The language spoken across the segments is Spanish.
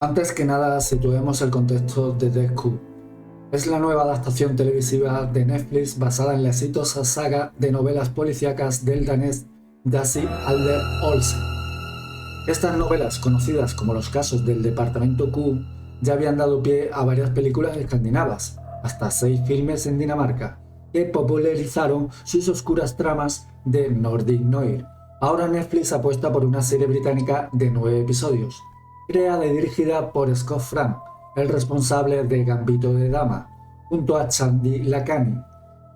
Antes que nada, situemos el contexto de Death Coup. Es la nueva adaptación televisiva de Netflix basada en la exitosa saga de novelas policíacas del danés Lasse Alder Olsen. Estas novelas, conocidas como los casos del Departamento Q, ya habían dado pie a varias películas escandinavas, hasta 6 filmes en Dinamarca, que popularizaron sus oscuras tramas de Nordic Noir. Ahora Netflix apuesta por una serie británica de 9 episodios, creada y dirigida por Scott Frank, el responsable de Gambito de Dama, junto a Chandi Lakhani.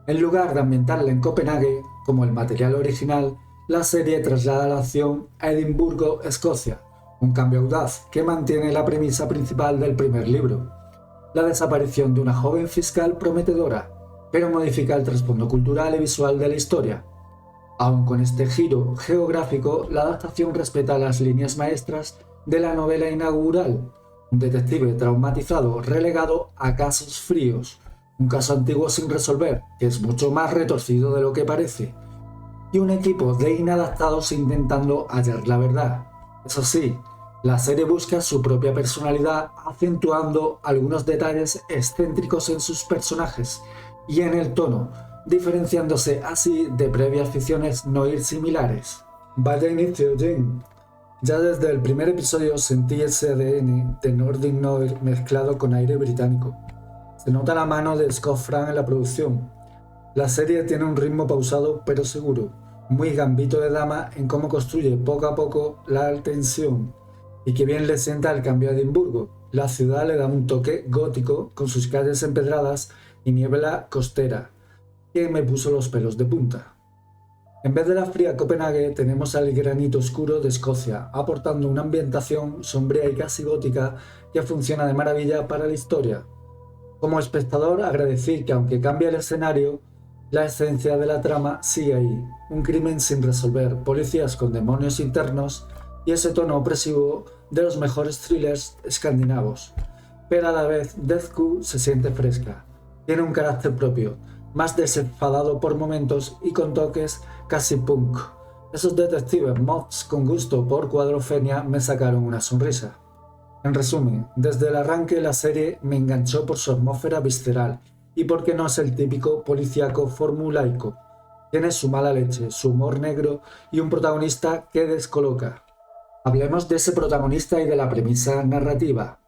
En lugar de ambientarla en Copenhague, como el material original, la serie traslada la acción a Edimburgo, Escocia, un cambio audaz que mantiene la premisa principal del primer libro, la desaparición de una joven fiscal prometedora, pero modifica el trasfondo cultural y visual de la historia. Aun con este giro geográfico, la adaptación respeta las líneas maestras de la novela inaugural: un detective traumatizado relegado a casos fríos, un caso antiguo sin resolver, que es mucho más retorcido de lo que parece, y un equipo de inadaptados intentando hallar la verdad. Eso sí, la serie busca su propia personalidad, acentuando algunos detalles excéntricos en sus personajes y en el tono, diferenciándose así de previas ficciones noir similares. Vaya inicio, Jane. Ya desde el primer episodio sentí ese ADN de Nordic Noir mezclado con aire británico. Se nota la mano de Scott Frank en la producción. La serie tiene un ritmo pausado pero seguro, muy Gambito de Dama en cómo construye poco a poco la tensión, y que bien le sienta el cambio a Edimburgo. La ciudad le da un toque gótico con sus calles empedradas y niebla costera, que me puso los pelos de punta. En vez de la fría Copenhague tenemos al granito oscuro de Escocia, aportando una ambientación sombría y casi gótica que funciona de maravilla para la historia. Como espectador agradecí que, aunque cambie el escenario, la esencia de la trama sigue ahí: un crimen sin resolver, policías con demonios internos y ese tono opresivo de los mejores thrillers escandinavos. Pero a la vez Death Coup se siente fresca, tiene un carácter propio, más desenfadado por momentos y con toques casi punk. Esos detectives mobs con gusto por cuadrofenia me sacaron una sonrisa. En resumen, desde el arranque la serie me enganchó por su atmósfera visceral y porque no es el típico policíaco formulaico. Tiene su mala leche, su humor negro y un protagonista que descoloca. Hablemos de ese protagonista y de la premisa narrativa.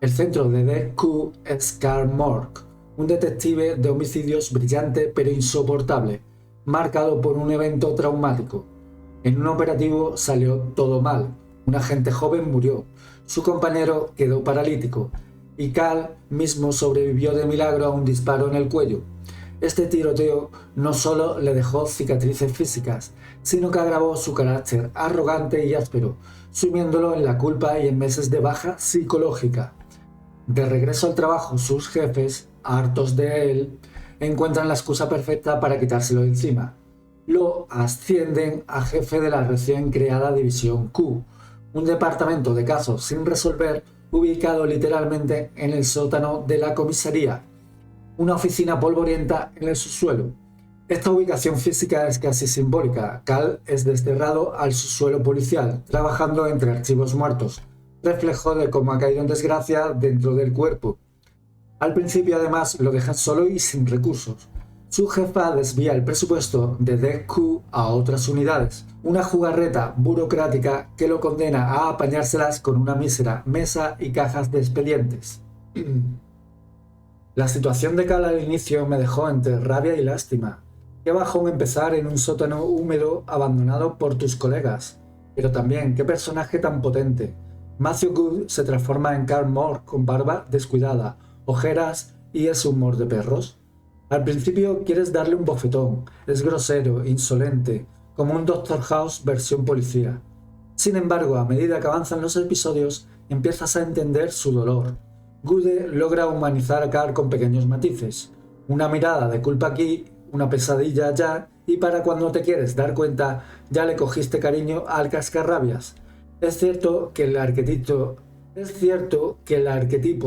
El centro de Death Coup es Carl Mork, un detective de homicidios brillante pero insoportable, marcado por un evento traumático. En un operativo salió todo mal, un agente joven murió, su compañero quedó paralítico y Carl mismo sobrevivió de milagro a un disparo en el cuello. Este tiroteo no solo le dejó cicatrices físicas, sino que agravó su carácter arrogante y áspero, sumiéndolo en la culpa y en meses de baja psicológica. De regreso al trabajo, sus jefes, hartos de él, encuentran la excusa perfecta para quitárselo de encima. Lo ascienden a jefe de la recién creada División Q, un departamento de casos sin resolver ubicado literalmente en el sótano de la comisaría, una oficina polvorienta en el subsuelo. Esta ubicación física es casi simbólica. Carl es desterrado al subsuelo policial, trabajando entre archivos muertos, reflejo de cómo ha caído en desgracia dentro del cuerpo. Al principio además lo dejan solo y sin recursos. Su jefa desvía el presupuesto de Death Coup a otras unidades, una jugarreta burocrática que lo condena a apañárselas con una mísera mesa y cajas de expedientes. La situación de Carl al inicio me dejó entre rabia y lástima. Qué bajón empezar en un sótano húmedo abandonado por tus colegas. Pero también, qué personaje tan potente. Matthew Goode se transforma en Carl Mork con barba descuidada, ojeras y ese humor de perros. Al principio quieres darle un bofetón, es grosero, insolente, como un Dr. House versión policía. Sin embargo, a medida que avanzan los episodios, empiezas a entender su dolor. Goode logra humanizar a Carl con pequeños matices, una mirada de culpa aquí, una pesadilla allá, y para cuando te quieres dar cuenta, ya le cogiste cariño al cascarrabias. Es cierto que el arquetipo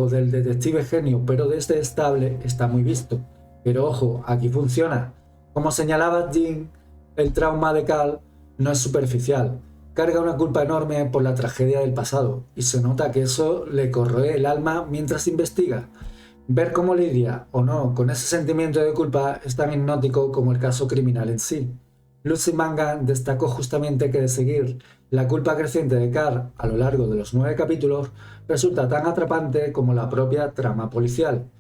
del detective genio pero detestable está muy visto. Pero ojo, aquí funciona. Como señalaba Jean, el trauma de Carl no es superficial. carga una culpa enorme por la tragedia del pasado, y se nota que eso le corroe el alma mientras investiga. Ver cómo lidia o no con ese sentimiento de culpa es tan hipnótico como el caso criminal en sí. Lucy Mangan destacó justamente que de seguir la culpa creciente de Carl a lo largo de los 9 capítulos resulta tan atrapante como la propia trama policial.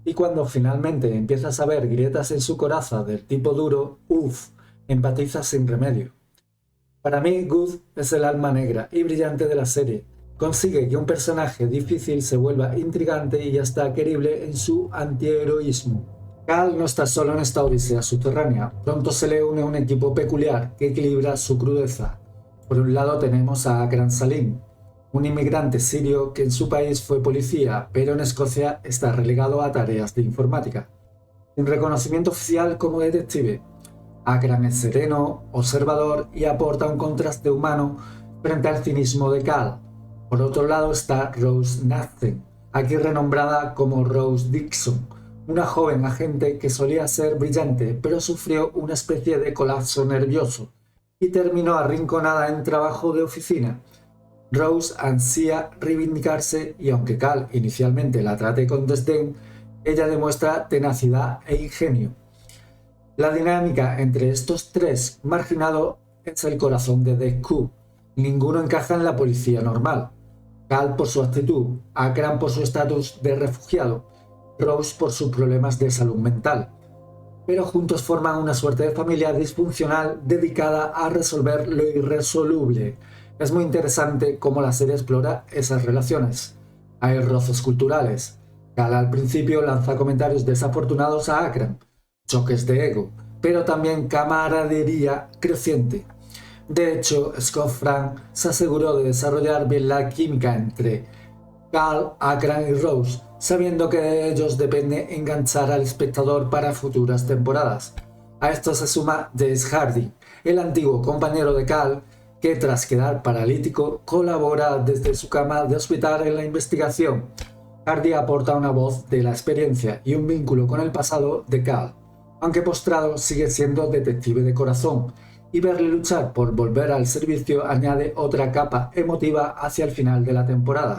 Y cuando finalmente empiezas a ver grietas en su coraza del tipo duro, empatizas sin remedio. Para mí, Good es el alma negra y brillante de la serie. Consigue que un personaje difícil se vuelva intrigante y hasta querible en su antiheroísmo. Cal no está solo en esta odisea subterránea, pronto se le une un equipo peculiar que equilibra su crudeza. Por un lado tenemos a Akram Salim, un inmigrante sirio que en su país fue policía, pero en Escocia está relegado a tareas de informática. Sin reconocimiento oficial como detective, Akram es sereno, observador y aporta un contraste humano frente al cinismo de Cal. Por otro lado está Rose Nathan, aquí renombrada como Rose Dixon, una joven agente que solía ser brillante pero sufrió una especie de colapso nervioso y terminó arrinconada en trabajo de oficina. Rose ansía reivindicarse y aunque Cal inicialmente la trate con desdén, ella demuestra tenacidad e ingenio. La dinámica entre estos tres marginados es el corazón de Deku. Ninguno encaja en la policía normal. Cal por su actitud, Akram por su estatus de refugiado, Rose por sus problemas de salud mental. Pero juntos forman una suerte de familia disfuncional dedicada a resolver lo irresoluble. Es muy interesante cómo la serie explora esas relaciones. Hay roces culturales. Cal al principio lanza comentarios desafortunados a Akram, choques de ego, pero también camaradería creciente. De hecho, Scott Frank se aseguró de desarrollar bien la química entre Cal, Akram y Rose, sabiendo que de ellos depende enganchar al espectador para futuras temporadas. A esto se suma Jace Hardy, el antiguo compañero de Cal, que tras quedar paralítico colabora desde su cama de hospital en la investigación. Hardy aporta una voz de la experiencia y un vínculo con el pasado de Cal, aunque postrado sigue siendo detective de corazón, y verle luchar por volver al servicio añade otra capa emotiva hacia el final de la temporada.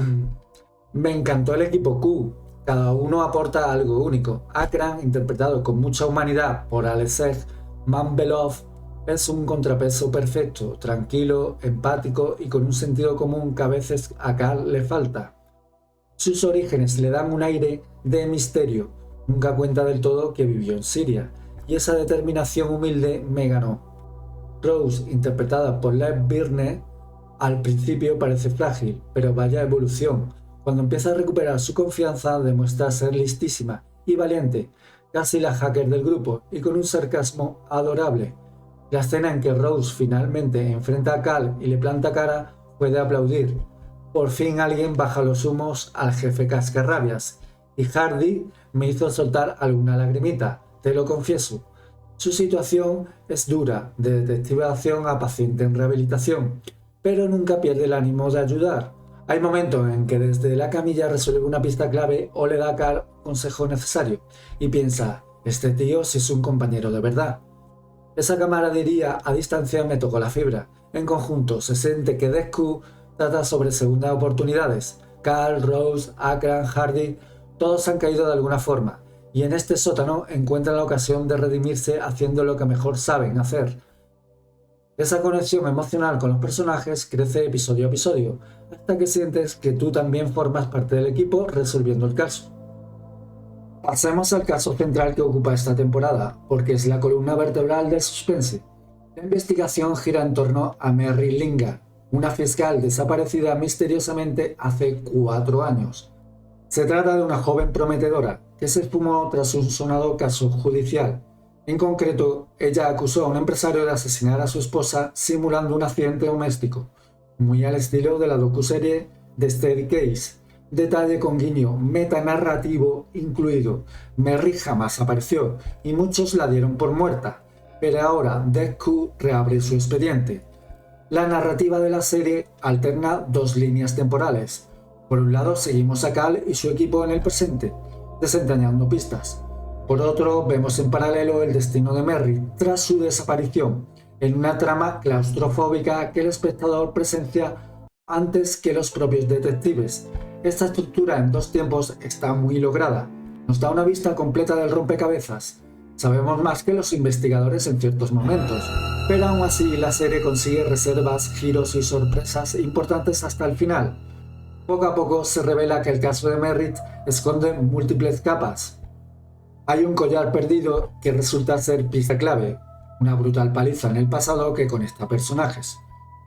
Me encantó el equipo Q, cada uno aporta algo único. Akram, interpretado con mucha humanidad por Alexej Manvelov, es un contrapeso perfecto, tranquilo, empático y con un sentido común que a veces a Cal le falta. Sus orígenes le dan un aire de misterio, nunca cuenta del todo que vivió en Siria, y esa determinación humilde me ganó. Rose, interpretada por Lev Birne, al principio parece frágil, pero vaya evolución. Cuando empieza a recuperar su confianza demuestra ser listísima y valiente, casi la hacker del grupo y con un sarcasmo adorable. La escena en que Rose finalmente enfrenta a Cal y le planta cara fue de aplaudir. Por fin alguien baja los humos al jefe cascarrabias, y Hardy me hizo soltar alguna lagrimita, te lo confieso. Su situación es dura, de detective de acción a paciente en rehabilitación, pero nunca pierde el ánimo de ayudar. Hay momentos en que desde la camilla resuelve una pista clave o le da a Cal un consejo necesario, y piensa, este tío sí es un compañero de verdad. Esa camaradería a distancia me tocó la fibra. En conjunto se siente que Deku trata sobre segundas oportunidades. Cal, Rose, Akram, Hardy, todos han caído de alguna forma, y en este sótano encuentran la ocasión de redimirse haciendo lo que mejor saben hacer. Esa conexión emocional con los personajes crece episodio a episodio, hasta que sientes que tú también formas parte del equipo resolviendo el caso. Pasemos al caso central que ocupa esta temporada, porque es la columna vertebral del suspense. La investigación gira en torno a Merry Lingard, una fiscal desaparecida misteriosamente hace 4 años. Se trata de una joven prometedora que se esfumó tras un sonado caso judicial. En concreto, ella acusó a un empresario de asesinar a su esposa simulando un accidente doméstico, muy al estilo de la docuserie The Steady Case. Detalle con guiño metanarrativo incluido. Merry jamás apareció y muchos la dieron por muerta, pero ahora Deku reabre su expediente. La narrativa de la serie alterna 2 líneas temporales. Por un lado seguimos a Cal y su equipo en el presente, desentrañando pistas. Por otro, vemos en paralelo el destino de Merry tras su desaparición. en una trama claustrofóbica que el espectador presencia antes que los propios detectives. Esta estructura en dos tiempos está muy lograda. Nos da una vista completa del rompecabezas. Sabemos más que los investigadores en ciertos momentos, pero aún así la serie consigue reservas, giros y sorpresas importantes hasta el final. Poco a poco se revela que el caso de Merritt esconde múltiples capas. Hay un collar perdido que resulta ser pieza clave, una brutal paliza en el pasado que conecta personajes,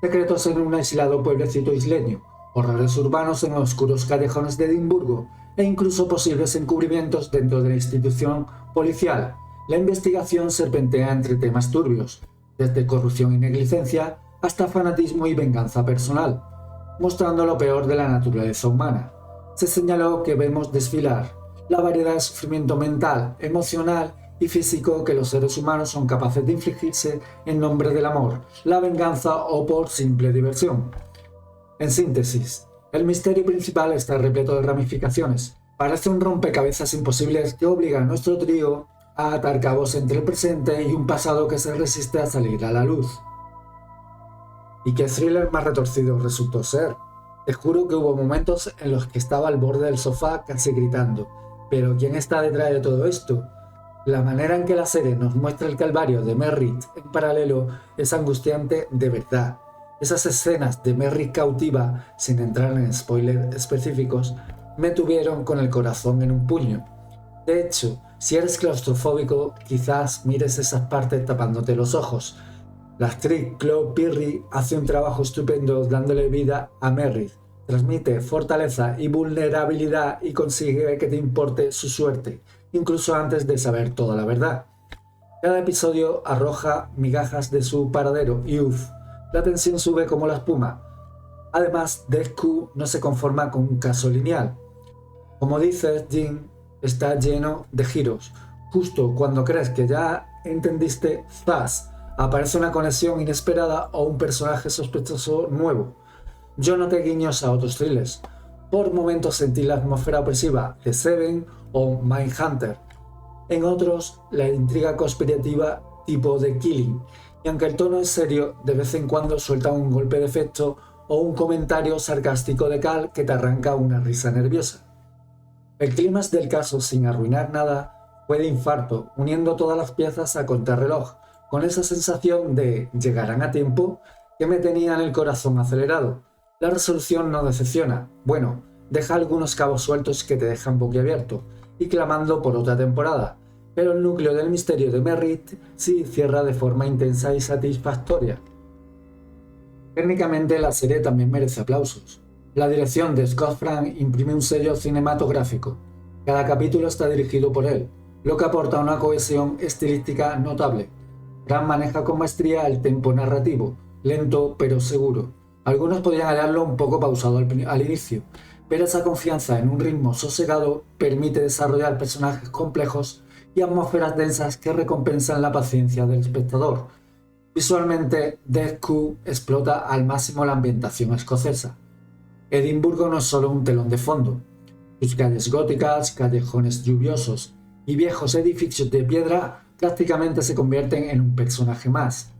secretos en un aislado pueblecito isleño, horrores urbanos en oscuros callejones de Edimburgo e incluso posibles encubrimientos dentro de la institución policial. La investigación serpentea entre temas turbios, desde corrupción y negligencia hasta fanatismo y venganza personal, mostrando lo peor de la naturaleza humana. Se señaló que vemos desfilar la variedad de sufrimiento mental, emocional y físico que los seres humanos son capaces de infligirse en nombre del amor, la venganza o por simple diversión. En síntesis, el misterio principal está repleto de ramificaciones. Parece un rompecabezas imposible que obliga a nuestro trío a atar cabos entre el presente y un pasado que se resiste a salir a la luz. ¿Y qué thriller más retorcido resultó ser? Te juro que hubo momentos en los que estaba al borde del sofá casi gritando. ¿Pero quién está detrás de todo esto? La manera en que la serie nos muestra el calvario de Merritt en paralelo es angustiante de verdad. Esas escenas de Merritt cautiva, sin entrar en spoilers específicos, me tuvieron con el corazón en un puño. De hecho, si eres claustrofóbico, quizás mires esas partes tapándote los ojos. La actriz Chloe Pirri hace un trabajo estupendo dándole vida a Merritt. Transmite fortaleza y vulnerabilidad y consigue que te importe su suerte, incluso antes de saber toda la verdad. Cada episodio arroja migajas de su paradero y la tensión sube como la espuma. Además, Death no se conforma con un caso lineal. Como dices, Jim, está lleno de giros. Justo cuando crees que ya entendiste, ¡zas!, aparece una conexión inesperada o un personaje sospechoso nuevo. Yo noté guiños a otros thrillers. Por momentos sentí la atmósfera opresiva de Seven o Mindhunter. En otros, la intriga conspirativa tipo The Killing. Y aunque el tono es serio, de vez en cuando suelta un golpe de efecto o un comentario sarcástico de Cal que te arranca una risa nerviosa. El clímax del caso, sin arruinar nada, fue de infarto, uniendo todas las piezas a contrarreloj, con esa sensación de ¿llegarán a tiempo?, que me tenía en el corazón acelerado. La resolución no decepciona, bueno, deja algunos cabos sueltos que te dejan boquiabierto y clamando por otra temporada, pero el núcleo del misterio de Merritt sí cierra de forma intensa y satisfactoria. Técnicamente la serie también merece aplausos. La dirección de Scott Frank imprime un sello cinematográfico. Cada capítulo está dirigido por él, lo que aporta una cohesión estilística notable. Frank maneja con maestría el tempo narrativo, lento pero seguro. Algunos podrían hallarlo un poco pausado al inicio, pero esa confianza en un ritmo sosegado permite desarrollar personajes complejos y atmósferas densas que recompensan la paciencia del espectador. Visualmente, Death explota al máximo la ambientación escocesa. Edimburgo no es solo un telón de fondo. Sus calles góticas, callejones lluviosos y viejos edificios de piedra prácticamente se convierten en un personaje más.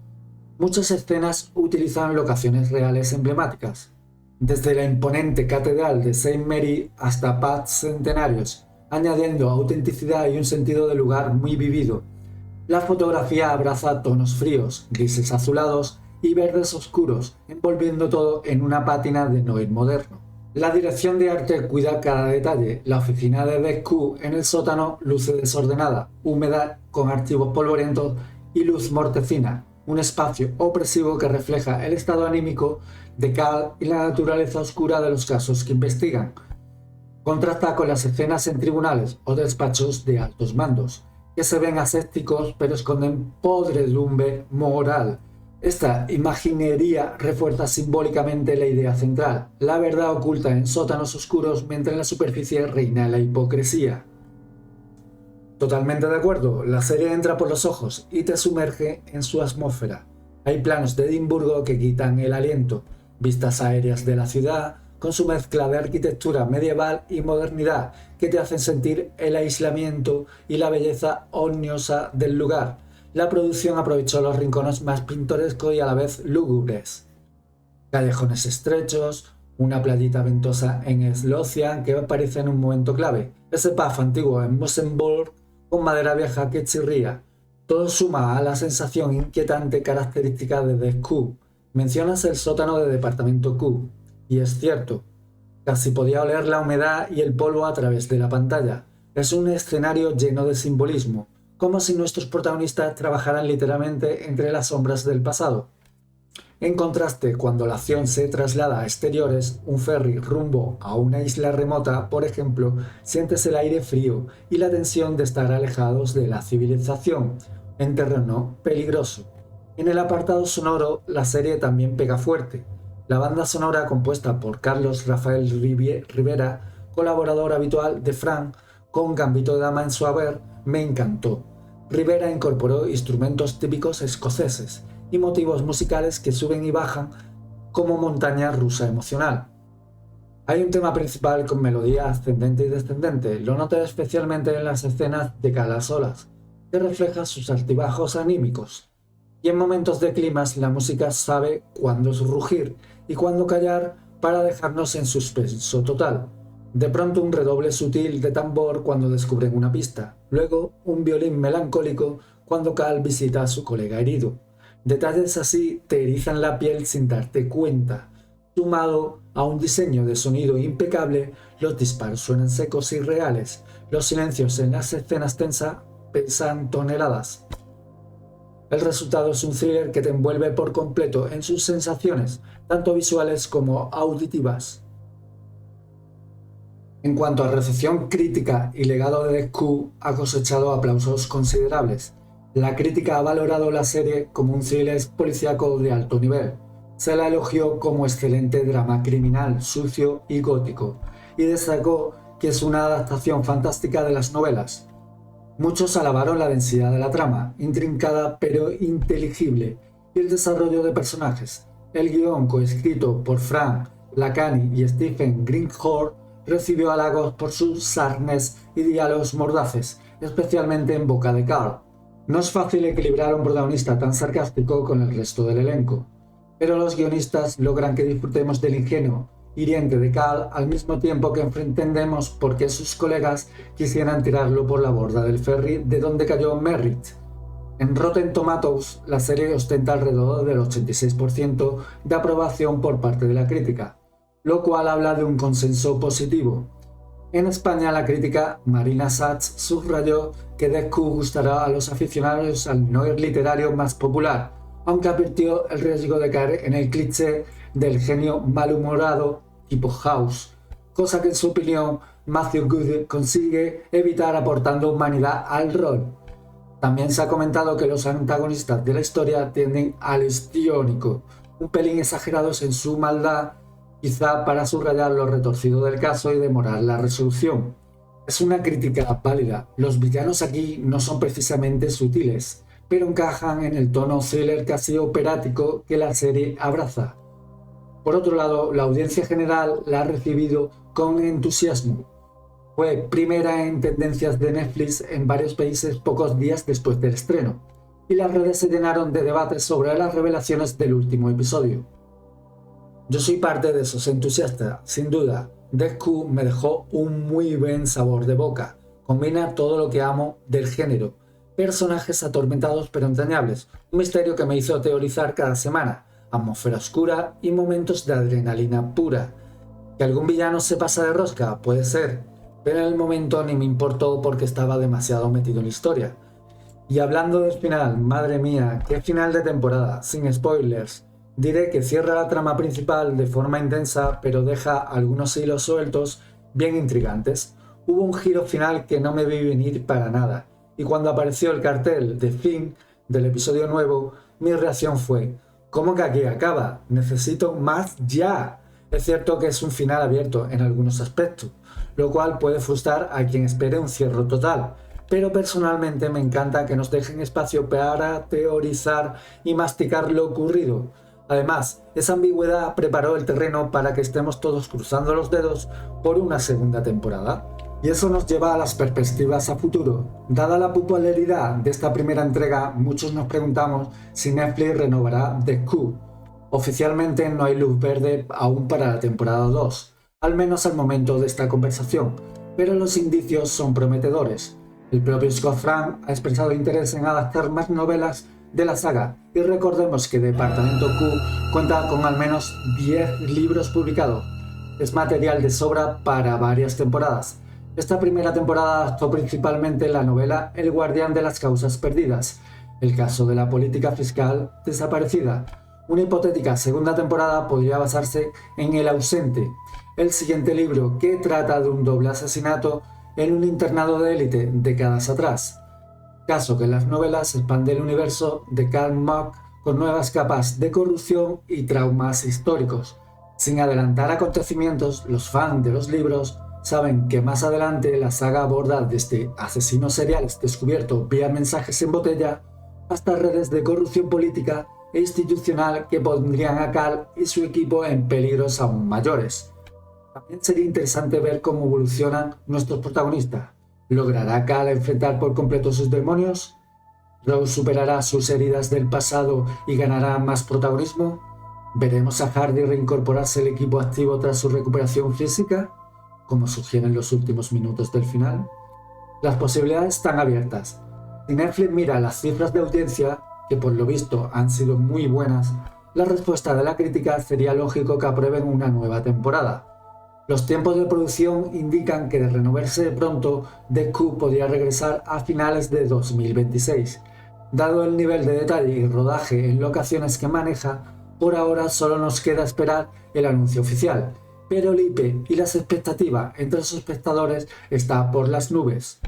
Muchas escenas utilizan locaciones reales emblemáticas, desde la imponente catedral de St. Mary hasta pubs centenarios, añadiendo autenticidad y un sentido de lugar muy vivido. La fotografía abraza tonos fríos, grises azulados y verdes oscuros, envolviendo todo en una pátina de noir moderno. La dirección de arte cuida cada detalle. La oficina de Death en el sótano luce desordenada, húmeda, con archivos polvorientos y luz mortecina. Un espacio opresivo que refleja el estado anímico de Cal y la naturaleza oscura de los casos que investigan. Contrasta con las escenas en tribunales o despachos de altos mandos, que se ven asépticos pero esconden podredumbre moral. Esta imaginería refuerza simbólicamente la idea central, la verdad oculta en sótanos oscuros mientras en la superficie reina la hipocresía. Totalmente de acuerdo, la serie entra por los ojos y te sumerge en su atmósfera. Hay planos de Edimburgo que quitan el aliento, vistas aéreas de la ciudad, con su mezcla de arquitectura medieval y modernidad que te hacen sentir el aislamiento y la belleza ominosa del lugar. la producción aprovechó los rincones más pintorescos y a la vez lúgubres. Callejones estrechos, una playita ventosa en Eslocia que aparece en un momento clave, ese pub antiguo en Mossenborg con madera vieja que chirría. Todo suma a la sensación inquietante característica de The Q. Mencionas el sótano de Departamento Q, y es cierto, casi podía oler la humedad y el polvo a través de la pantalla. Es un escenario lleno de simbolismo, como si nuestros protagonistas trabajaran literalmente entre las sombras del pasado. En contraste, cuando la acción se traslada a exteriores, un ferry rumbo a una isla remota, por ejemplo, sientes el aire frío y la tensión de estar alejados de la civilización, en terreno peligroso. En el apartado sonoro, la serie también pega fuerte. La banda sonora, compuesta por Carlos Rafael Rivera, colaborador habitual de Frank, con Gambito de Dama en su haber, me encantó. Rivera incorporó instrumentos típicos escoceses y motivos musicales que suben y bajan como montaña rusa emocional. Hay un tema principal con melodía ascendente y descendente, lo noté especialmente en las escenas de Calas Olas, que refleja sus altibajos anímicos. Y en momentos de climas la música sabe cuándo rugir y cuándo callar para dejarnos en suspenso total. De pronto un redoble sutil de tambor cuando descubren una pista, luego un violín melancólico cuando Cal visita a su colega herido. Detalles así te erizan la piel sin darte cuenta. Sumado a un diseño de sonido impecable, los disparos suenan secos y reales, los silencios en las escenas tensas pesan toneladas. El resultado es un thriller que te envuelve por completo en sus sensaciones, tanto visuales como auditivas. En cuanto a recepción crítica y legado de The Q, ha cosechado aplausos considerables. La crítica ha valorado la serie como un thriller policíaco de alto nivel. Se la elogió como excelente drama criminal, sucio y gótico, y destacó que es una adaptación fantástica de las novelas. Muchos alabaron la densidad de la trama, intrincada pero inteligible, y el desarrollo de personajes. El guión, coescrito por Frank Lacani y Stephen Greenhorn, recibió halagos por su sarnes y diálogos mordaces, especialmente en boca de Carl. No es fácil equilibrar a un protagonista tan sarcástico con el resto del elenco, pero los guionistas logran que disfrutemos del ingenuo, hiriente de Carl al mismo tiempo que entendemos por qué sus colegas quisieran tirarlo por la borda del ferry de donde cayó Merritt. En Rotten Tomatoes, la serie ostenta alrededor del 86% de aprobación por parte de la crítica, lo cual habla de un consenso positivo. En España, la crítica Marina Sachs subrayó que The Q gustará a los aficionados al noir literario más popular, aunque advirtió el riesgo de caer en el cliché del genio malhumorado tipo House, cosa que en su opinión Matthew Goode consigue evitar aportando humanidad al rol. También se ha comentado que los antagonistas de la historia tienden al histriónico, un pelín exagerados en su maldad, quizá para subrayar lo retorcido del caso y demorar la resolución. Es una crítica válida, los villanos aquí no son precisamente sutiles, pero encajan en el tono thriller casi operático que la serie abraza. Por otro lado, la audiencia general la ha recibido con entusiasmo. Fue primera en tendencias de Netflix en varios países pocos días después del estreno, y las redes se llenaron de debates sobre las revelaciones del último episodio. Yo soy parte de esos entusiastas, sin duda. The Q me dejó un muy buen sabor de boca. Combina todo lo que amo del género. Personajes atormentados pero entrañables, un misterio que me hizo teorizar cada semana, atmósfera oscura y momentos de adrenalina pura. ¿Que algún villano se pasa de rosca? Puede ser, pero en el momento ni me importó porque estaba demasiado metido en la historia. Y hablando del final, madre mía, qué final de temporada, sin spoilers. Diré que cierra la trama principal de forma intensa, pero deja algunos hilos sueltos bien intrigantes. Hubo un giro final que no me vi venir para nada, y cuando apareció el cartel de fin del episodio nuevo, mi reacción fue: ¿cómo que aquí acaba? Necesito más ya. Es cierto que es un final abierto en algunos aspectos, lo cual puede frustrar a quien espere un cierre total, pero personalmente me encanta que nos dejen espacio para teorizar y masticar lo ocurrido. Además, esa ambigüedad preparó el terreno para que estemos todos cruzando los dedos por una segunda temporada. Y eso nos lleva a las perspectivas a futuro. Dada la popularidad de esta primera entrega, muchos nos preguntamos si Netflix renovará The Q. Oficialmente no hay luz verde aún para la temporada 2, al menos al momento de esta conversación, pero los indicios son prometedores. El propio Scott Frank ha expresado interés en adaptar más novelas de la saga, y recordemos que Departamento Q cuenta con al menos 10 libros publicados. Es material de sobra para varias temporadas. Esta primera temporada adaptó principalmente la novela El guardián de las causas perdidas, el caso de la política fiscal desaparecida. Una hipotética segunda temporada podría basarse en El ausente, el siguiente libro que trata de un doble asesinato en un internado de élite décadas atrás. Caso que las novelas expande el universo de Karl Marx con nuevas capas de corrupción y traumas históricos. Sin adelantar acontecimientos, los fans de los libros saben que más adelante la saga aborda desde asesinos seriales descubiertos vía mensajes en botella hasta redes de corrupción política e institucional que pondrían a Cal y su equipo en peligros aún mayores. También sería interesante ver cómo evolucionan nuestros protagonistas. ¿Logrará Cal enfrentar por completo sus demonios? ¿Rose superará sus heridas del pasado y ganará más protagonismo? ¿Veremos a Hardy reincorporarse al equipo activo tras su recuperación física, como sugieren los últimos minutos del final? Las posibilidades están abiertas. Si Netflix mira las cifras de audiencia, que por lo visto han sido muy buenas, la respuesta de la crítica sería lógico que aprueben una nueva temporada. Los tiempos de producción indican que de renovarse de pronto, The Q podría regresar a finales de 2026. Dado el nivel de detalle y rodaje en locaciones que maneja, por ahora solo nos queda esperar el anuncio oficial, pero el hype y las expectativas entre los espectadores está por las nubes.